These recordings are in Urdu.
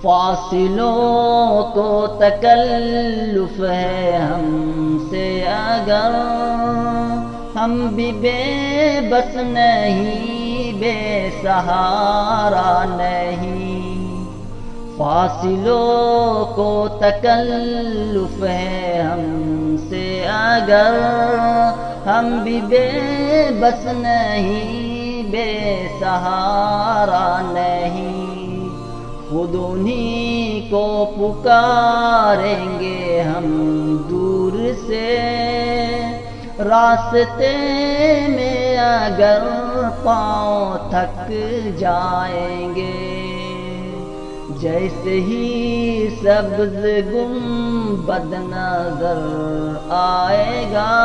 فاصلوں کو تکلف ہے ہم سے اگر، ہم بھی بے بس نہیں، بے سہارا نہیں۔ فاصلوں کو تکلف ہے ہم سے اگر، ہم بھی بے بس نہیں، بے سہارا نہیں۔ خود انہی کو پکاریں گے ہم دور سے، راستے میں اگر پاؤں تھک جائیں گے۔ جیسے ہی سبز گنبد نظر آئے گا،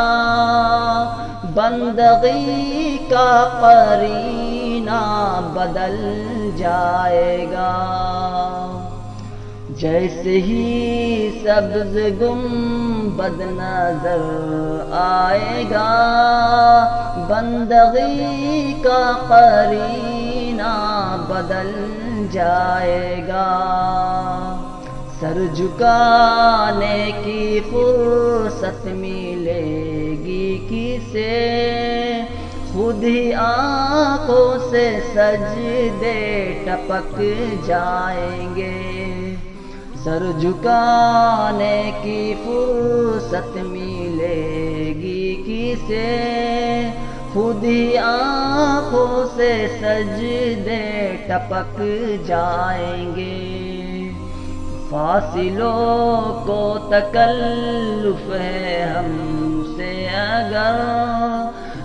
بندگی کا قرینہ بدل جائے گا۔ جیسے ہی سبز گنبد نظر آئے گا، بندگی کا قرینہ بدل جائے گا۔ سر جھکانے کی فرصت ملے گی کسے، خود ہی آنکھوں سے سجدے ٹپک جائیں گے۔ سر جھکانے کی فرصت ملے گی کسے، خود ہی آنکھوں سے سجدے ٹپک جائیں گے۔ فاصلوں کو تکلف ہے ہم سے اگر،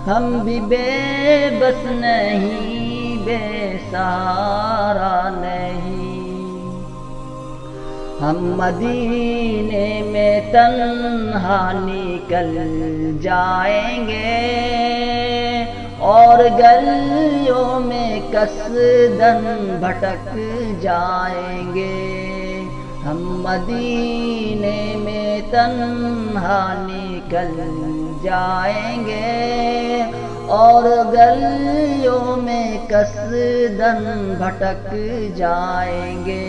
ہم بھی بے بس نہیں، بے سہارا نہیں۔ ہم مدینے میں تنہا نکل جائیں گے، اور گلیوں میں قصداً بھٹک جائیں گے۔ ہم مدینے میں تنہا نکل جائیں گے، اور گلیوں میں قصداً بھٹک جائیں گے۔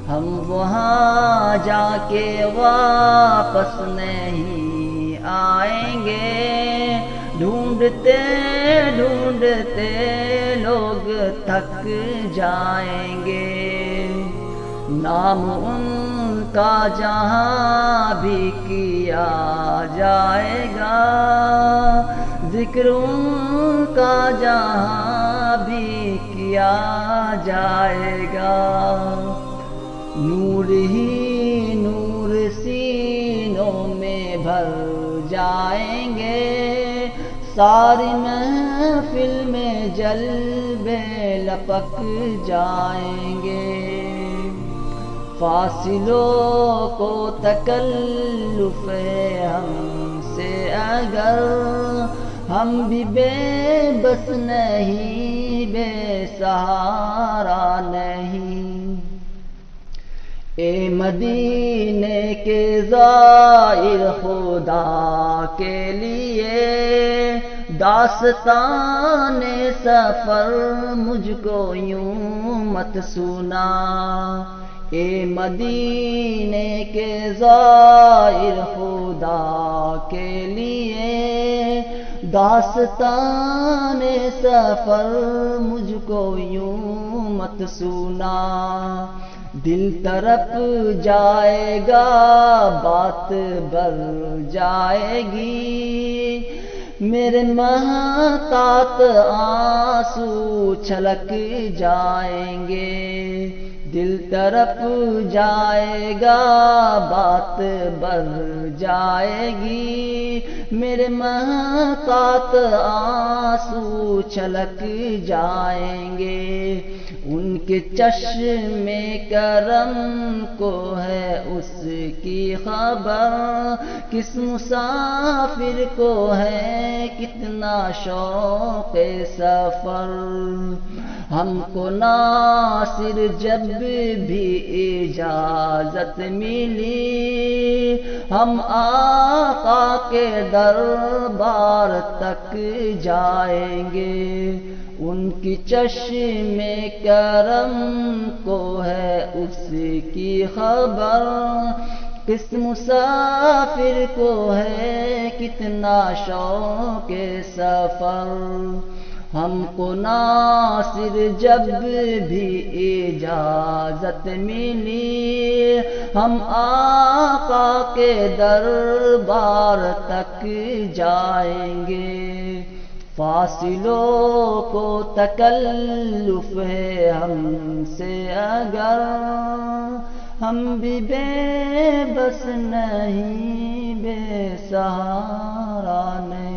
ہم وہاں جا کے واپس نہیں آئیں گے، ڈھونڈتے ڈھونڈتے لوگ تھک جائیں گے۔ نام ان کا جہاں بھی کیا جائے گا، ذکر ان کا جہاں بھی کیا جائے گا۔ نور ہی نور سینوں میں بھر جائیں گے، ساری محفل میں جلوے لپک جائیں گے۔ فاصلوں کو تکلف ہے ہم سے اگر، ہم بھی بے بس نہیں، بے سہارا نہیں۔ اے مدینے کے زائر، خدا کے لیے داستان سفر مجھ کو یوں مت سنا۔ اے مدینے کے زائر، خدا کے لیے داستان سفر مجھ کو یوں مت سنا۔ دل تڑپ جائے گا، بات بر جائے گی، میرے محتاط آنسو چھلک جائیں گے۔ دل تڑپ جائے گا، بات بر جائے گی، میرے محتاط آنسو چھلک جائیں گے۔ ان کے چشم کرم کو ہے اس کی خبر، کس مسافر کو ہے کتنا شوق سفر۔ ہم کو ناصر جب بھی اجازت ملی ہم آقا کے دربار تک جائیں گے، ان کی چشم کرم کو ہے اس کی خبر، کس مسافر کو ہے کتنا شوق سفر، ہم کو ناصر جب بھی اجازت ملی ہم آقا کے دربار تک جائیں گے، فاصلوں کو تکلف ہے ہم سے اگر ہم بھی بے بس نہیں بے سہارا نہیں۔